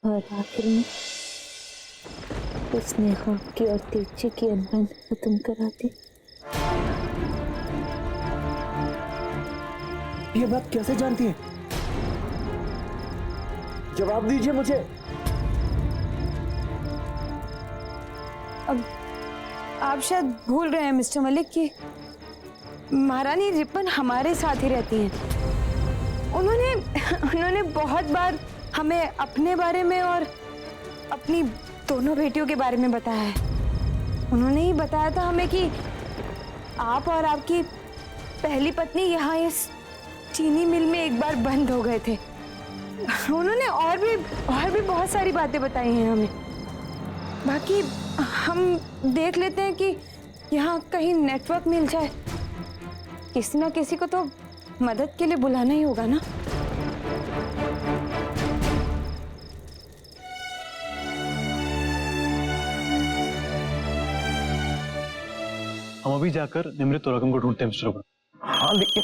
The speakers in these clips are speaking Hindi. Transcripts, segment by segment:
और आखिर में उसने खाक की और तेजी की अनबन खत्म करा दी। ये बात कैसे जानती है? जवाब दीजिए मुझे। अब आप शायद भूल रहे हैं मिस्टर मलिक कि महारानी रिपन हमारे साथ ही रहती हैं। उन्होंने बहुत बार हमें अपने बारे में और अपनी दोनों बेटियों के बारे में बताया है। उन्होंने ही बताया था हमें कि आप और आपकी पहली पत्नी यहाँ इस चीनी मिल में एक बार बंद हो गए थे। उन्होंने और भी बहुत सारी बातें बताई हैं हमें। बाकी हम देख लेते हैं कि यहाँ कहीं नेटवर्क मिल जाए। किसी ना किसी को तो मदद के लिए बुलाना ही होगा ना। हम अभी जाकर निमृत और अगम को ढूंढते हैं मिस्टर ओबरॉय। हाँ लेकिन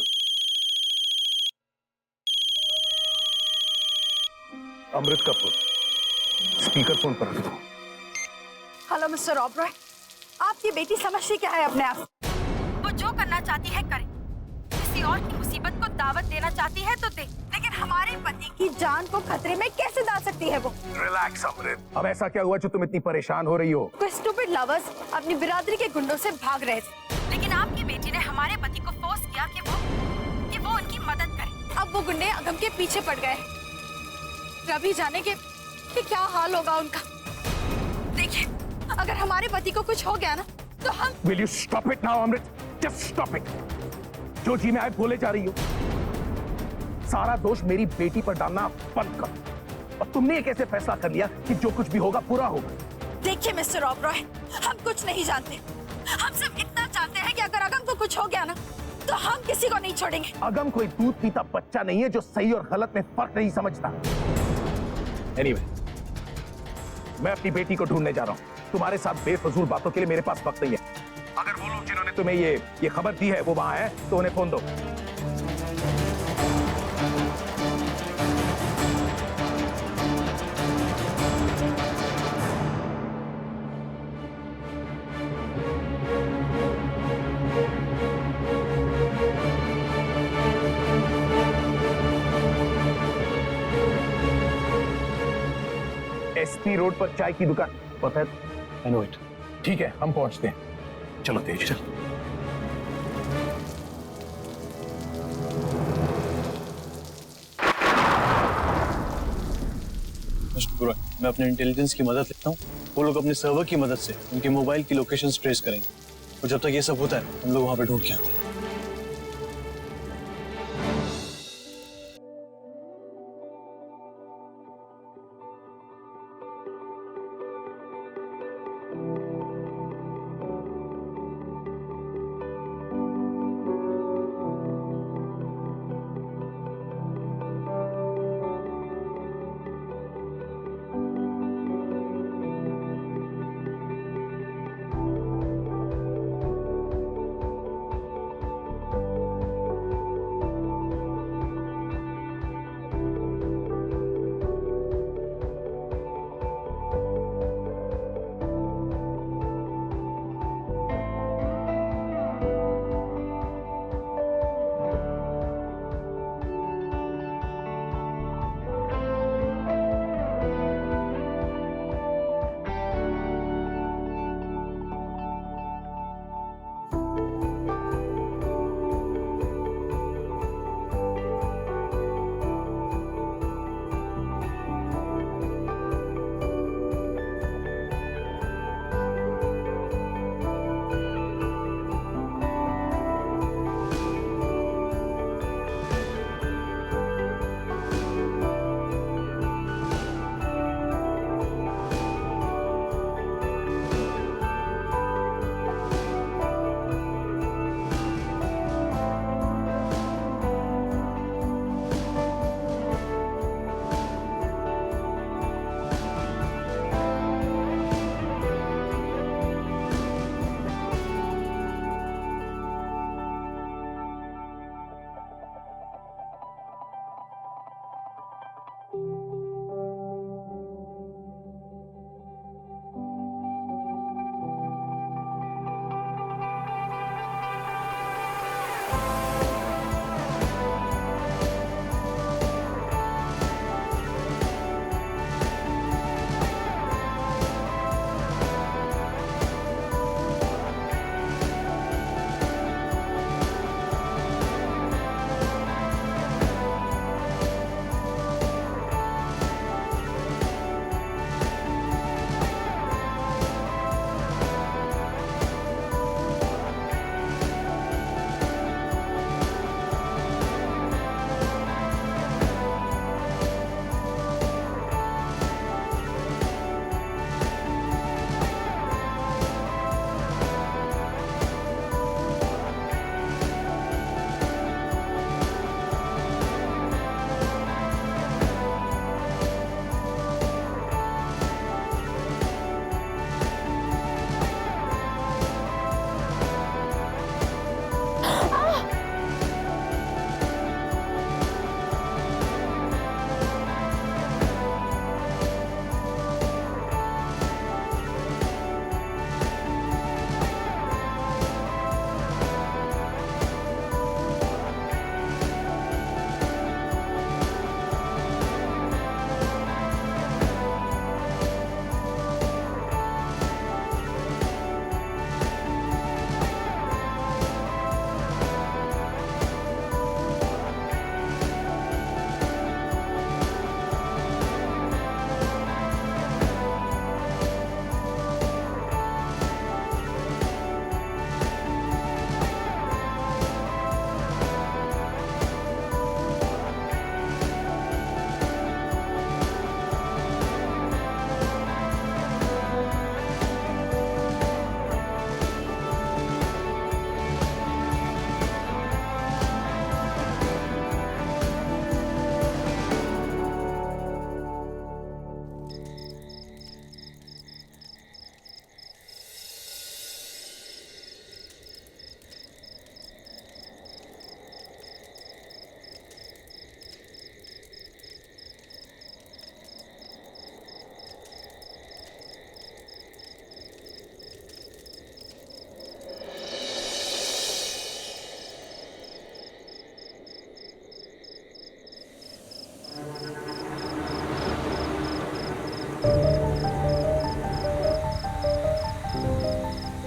अमृत का फोन स्पीकर फोन पर रखो। हेलो मिस्टर ओबरॉय, आपकी बेटी समझती क्या है अपने आप? वो जो करना चाहती है करे। किसी और की मुसीबत को दावत देना चाहती है तो दे, लेकिन हमारे पति की जान को खतरे में कैसे डाल सकती है वो? रिलैक्स अमृत। अब ऐसा क्या हुआ जो तुम इतनी परेशान हो रही हो? कोई स्टूपिड लवर्स अपनी बिरादरी के गुंडों से भाग रहे थे, लेकिन आपकी बेटी ने हमारे पति को फोर्स किया कि वो उनकी मदद करे। अब वो गुंडे अगम के पीछे पड़ गए। रवि जाने कि क्या हाल होगा उनका। देखिए, अगर हमारे पति को कुछ हो गया ना तो हम। Will you stop it now, Amrit? Just stop it. जो जी में आए बोले जा रही हो। सारा दोष मेरी बेटी पर डालना बंद कर। और तुमने एक ऐसे फैसला कर लिया कि जो कुछ भी होगा बुरा होगा। देखिए मिस्टर ओबरॉय, हम कुछ नहीं जानते। हम सिर्फ इतना जानते हैं कि अगर अगम को कुछ हो गया ना तो हम किसी को नहीं छोड़ेंगे। अगम कोई दूध पीता बच्चा नहीं है जो सही और गलत में फर्क नहीं समझता। Anyway, मैं अपनी बेटी को ढूंढने जा रहा हूँ। तुम्हारे साथ बेफजूल बातों के लिए मेरे पास वक्त नहीं है। अगर वो लोग जिन्होंने तुम्हें ये खबर दी है वो वहां है तो उन्हें फोन दो। एसपी रोड पर चाय की दुकान पता है? I know it. ठीक है, हम पहुंचते हैं। चलो तेज चल। मिस्टर ओबरॉय, मैं अपने इंटेलिजेंस की मदद लेता हूँ। वो लोग अपने सर्वर की मदद से उनके मोबाइल की लोकेशन ट्रेस करेंगे और जब तक ये सब होता है हम लोग वहां पे ढूंढ के आते हैं।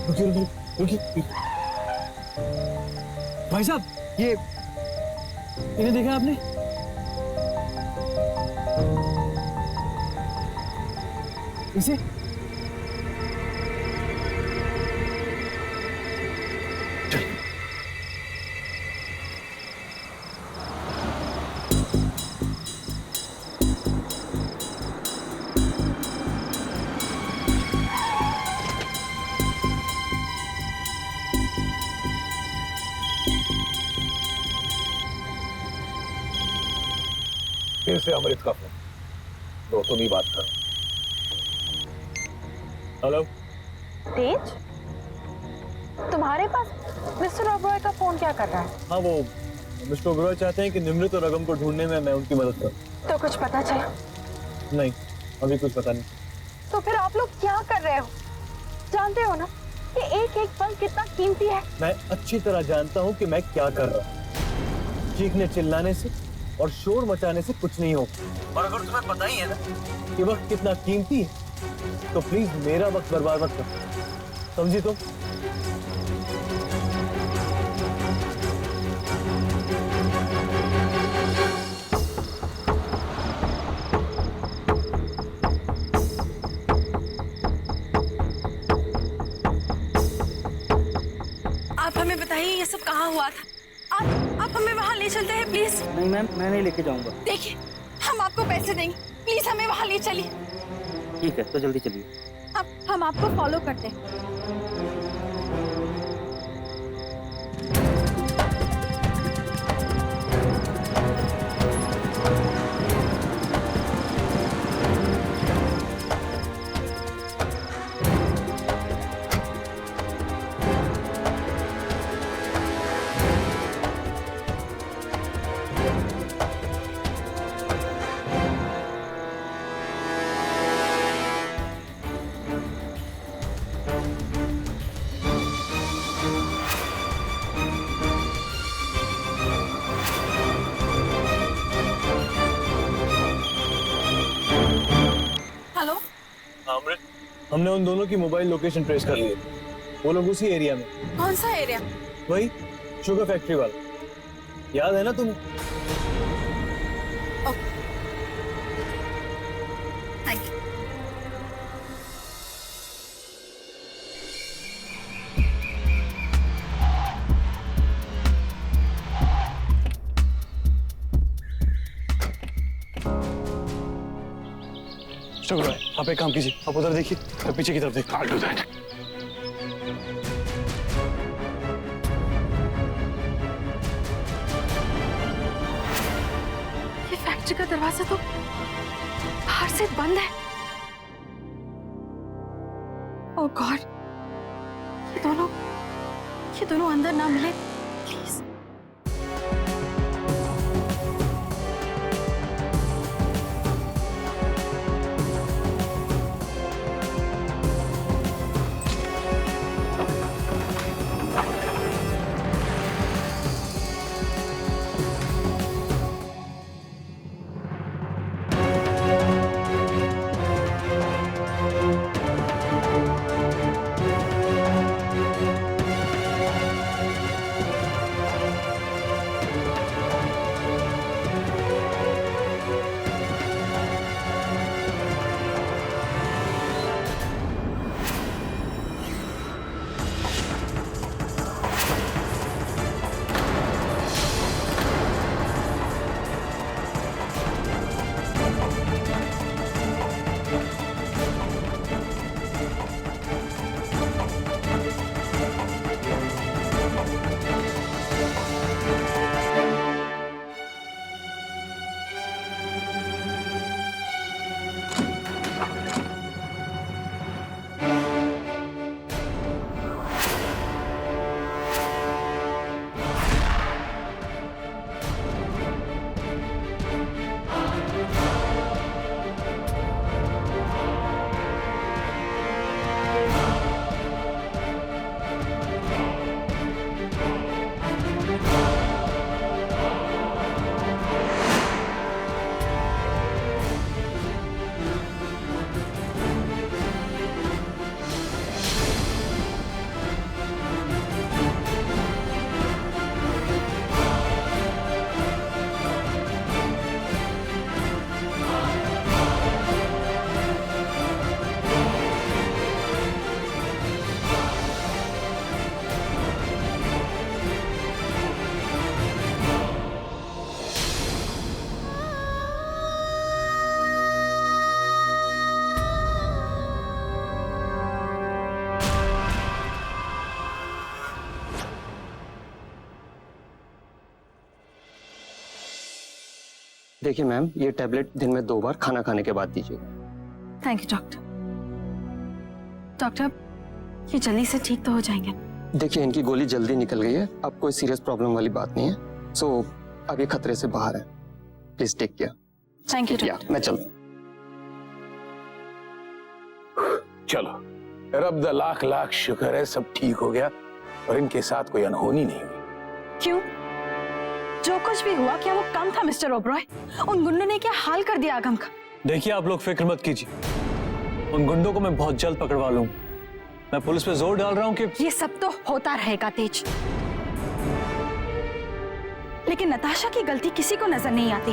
रुकिए रुकिए रुकिए। भाई साहब, ये इन्हें देखा आपने? इसे? फिर से अमृत का फोन। लो तुम ही बात करो। हेलो। तेज, तुम्हारे पास मिस्टर ओबरॉय का फोन क्या कर रहा है? हाँ, वो मिस्टर ओबरॉय चाहते हैं कि निमृत और अगम को ढूंढने में मैं उनकी मदद करूं। तो कुछ पता चला? नहीं, अभी कुछ पता नहीं। तो फिर आप लोग क्या कर रहे हो? जानते हो ना कि एक एक पल कितना कीमती है। मैं अच्छी तरह जानता हूं कि मैं क्या कर रहा हूं। चीखने चिल्लाने से और शोर मचाने से कुछ नहीं होगा। और अगर तुम्हें पता ही है ना कि वक्त कितना कीमती है, तो प्लीज मेरा वक्त बर्बाद मत करो, समझी तुम? आप हमें बताइए ये सब कहाँ हुआ था। आप हमें वहाँ ले चलते हैं प्लीज। नहीं मैम, मैं नहीं लेके जाऊंगा। देखिए, हम आपको पैसे देंगे, प्लीज हमें वहाँ ले चलिए। ठीक है, तो जल्दी चलिए। हम आपको फॉलो करते हैं। हेलो। अमृत, हमने उन दोनों की मोबाइल लोकेशन ट्रेस कर ली है। वो लोग उसी एरिया में। कौन सा एरिया? वही शुगर फैक्ट्री वाला, याद है ना तुम? Thank you. शुक्र है। आप एक काम कीजिए, आप उधर देखिए, मैं पीछे की तरफ देखता हूं। I'll do that. ये फैक्ट्री का दरवाजा तो बाहर से बंद है। ओह गॉड, ये दोनों अंदर ना मिले प्लीज। देखिए मैम, ये टैबलेट दिन में 2 बार खाना खाने के बाद दीजिएगा। Thank you doctor. डॉक्टर, ये जल्दी से ठीक तो हो जाएंगे? देखिए, इनकी गोली जल्दी निकल गई है, अब कोई सीरियस प्रॉब्लम वाली बात नहीं है। सो अब ये खतरे से बाहर है। Please take care. Thank you doctor. मैं चलूं। चलो, रब दा लाख लाख शुक्र है सब ठीक हो गया और इनके साथ कोई अनहोनी नहीं हुई। क्यों? जो कुछ भी हुआ क्या वो कम था मिस्टर ओबरॉय? उन गुंडों ने क्या हाल कर दिया आगम का? देखिए, आप लोग फिक्र मत कीजिए, उन गुंडों को मैं बहुत जल्द पकड़वा लूंगा। मैं पुलिस पे जोर डाल रहा हूँ कि ये सब तो होता रहेगा तेज, लेकिन नताशा की गलती किसी को नजर नहीं आती।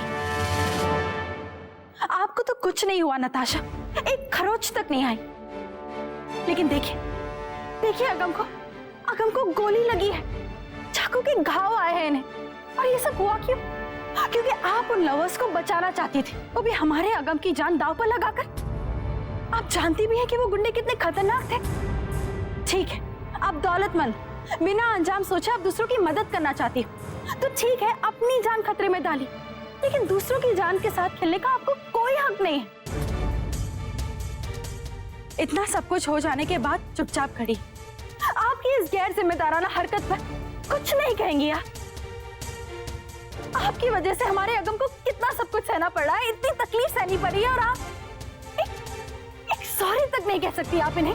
आपको तो कुछ नहीं हुआ नताशा, एक खरोच तक नहीं आई। लेकिन देखिए अगम को गोली लगी है, चाकू के घाव आए हैं इन्हें। और ये सब हुआ क्यों? क्योंकि आप उन लवर्स को बचाना चाहती थी, वो भी हमारे अगम की जान दांव पर लगाकर। आप जानती भी हैं कि वो गुंडे कितने खतरनाक थे। ठीक है, आप दौलतमंद, बिना अंजाम सोचे आप दूसरों की मदद करना चाहती हो, तो ठीक है, अपनी जान खतरे में डाली, लेकिन दूसरों की जान के साथ खेलने का आपको कोई हक नहीं है। इतना सब कुछ हो जाने के बाद चुपचाप खड़ी आपकी इस गैर जिम्मेदाराना हरकत पर कुछ नहीं कहेंगी आप? आपकी वजह से हमारे अगम को कितना सब कुछ सहना पड़ रहा है, इतनी तकलीफ सहनी पड़ी है, और आप एक सॉरी तक नहीं कह सकती आप इन्हें।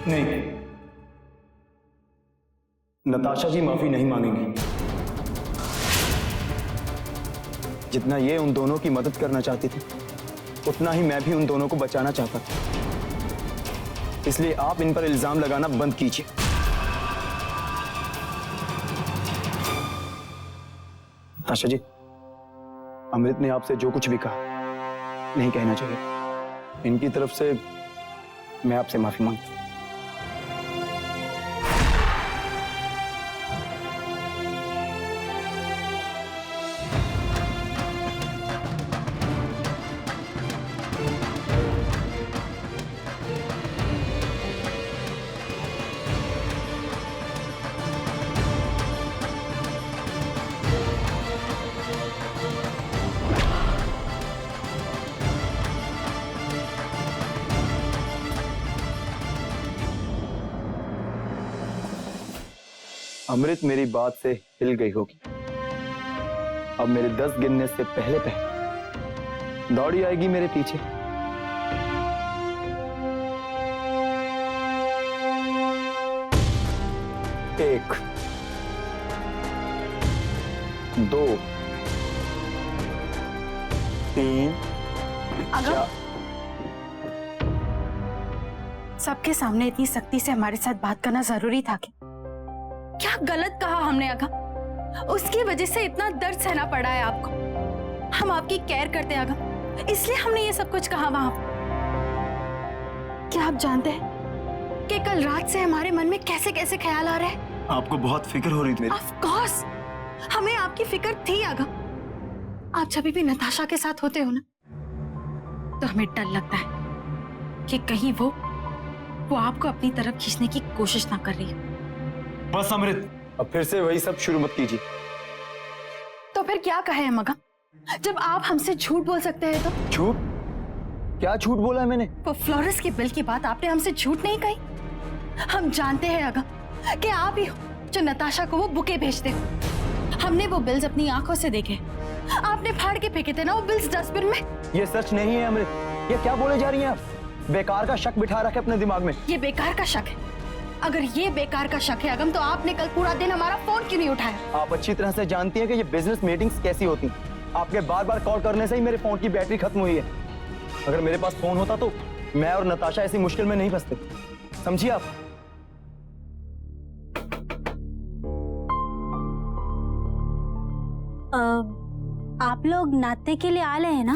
नहीं, नताशा जी माफी नहीं मांगेंगी। जितना ये उन दोनों की मदद करना चाहती थी, उतना ही मैं भी उन दोनों को बचाना चाहता था। इसलिए आप इन पर इल्जाम लगाना बंद कीजिए। नताशा जी, अमृत ने आपसे जो कुछ भी कहा नहीं कहना चाहिए। इनकी तरफ से मैं आपसे माफी मांगता हूं। अमृत मेरी बात से हिल गई होगी। अब मेरे 10 गिनने से पहले दौड़ी आएगी मेरे पीछे। एक, 2, 3, अगम, सबके सामने इतनी सख्ती से हमारे साथ बात करना जरूरी था क्या गलत कहा हमने अगम? उसकी वजह से इतना दर्द सहना पड़ा है आपको। हम आपकी केयर करते हैं अगम, इसलिए हमने ये सब कुछ कहा वहां। क्या आप जानते हैं कि कल रात से हमारे मन में कैसे कैसे ख्याल आ रहे हैं? आपको बहुत फिक्र हो रही थी मेरी। ऑफ कोर्स, हमें आपकी फिक्र थी अगम। आप जब भी नताशा के साथ होते हो ना, तो हमें डर लगता है कि कहीं वो आपको अपनी तरफ खींचने की कोशिश ना कर रही हो। बस अमृत, अब फिर से वही सब शुरू मत कीजिए। तो फिर क्या कहे हम अगम? जब आप हमसे झूठ बोल सकते हैं तो? झूठ? क्या झूठ बोला है मैंने? वो फ्लोरेंस के बिल की बात आपने हमसे झूठ नहीं कही। हम जानते हैं अगम कि आप ही हो जो नताशा को वो बुके भेजते हो। हमने वो बिल्स अपनी आंखों से देखे। आपने फाड़ के फेंके थे ना वो बिल्स डस्टबिन में। ये सच नहीं है अमृत, ये क्या बोले जा रही हैं आप? बेकार का शक बिठा रखा है अपने दिमाग में। ये बेकार का शक है? अगर ये बेकार का शक है अगम, तो आपने कल पूरा दिन हमारा फोन क्यों नहीं उठाया? आप अच्छी तरह से जानती हैं कि ये बिजनेस मीटिंग्स कैसी होती हैं। आपके बार बार कॉल करने से ही मेरे फोन की बैटरी खत्म हुई है। अगर मेरे पास फोन होता तो मैं और नताशा ऐसी मुश्किल में नहीं फंसते। समझिए आप। आप लोग नाश्ते के लिए आ रहे हैं ना?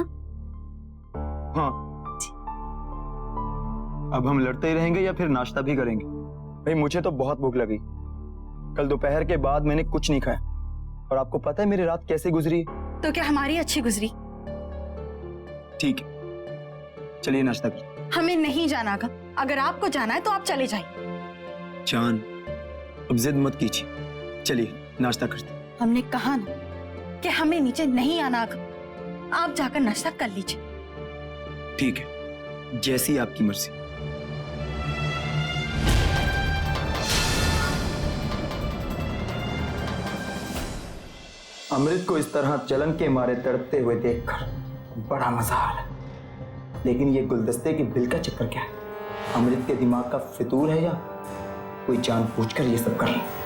हाँ। अब हम लड़ते ही रहेंगे या फिर नाश्ता भी करेंगे? भाई मुझे तो बहुत भूख लगी। कल दोपहर के बाद मैंने कुछ नहीं खाया और आपको पता है मेरी रात कैसे गुजरी? तो क्या हमारी अच्छी गुजरी? ठीक है, चलिए नाश्ता कीजिए। हमें नहीं जाना अगम। अगर आपको जाना है तो आप चले जाइए। जान, अब जिद मत कीजिए, चलिए नाश्ता करते हैं। हमने कहा ना कि हमें नीचे नहीं आना, आप जाकर नाश्ता कर लीजिए। ठीक है, जैसी आपकी मर्जी। अमृत को इस तरह जलन के मारे तड़पते हुए देखकर बड़ा मजा आ रहा है। लेकिन ये गुलदस्ते के बिल का चक्कर क्या है? अमृत के दिमाग का फितूर है या कोई जानबूझकर ये सब कर रहा है?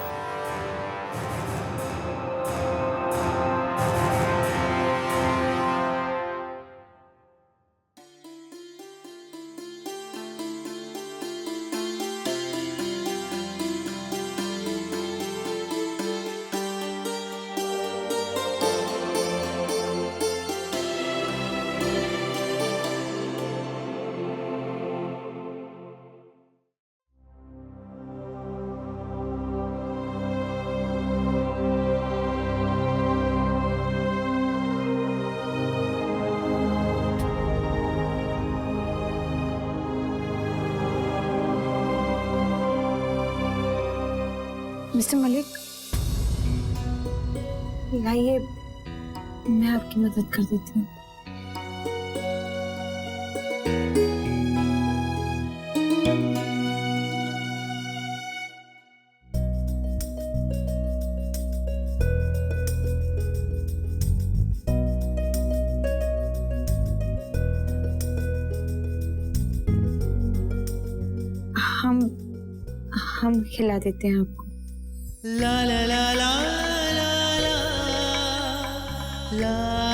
मिस्टर मलिक, लाइए मैं आपकी मदद कर देती हूँ। हम खिला देते हैं आपको। ला ला ला ला ला ला ला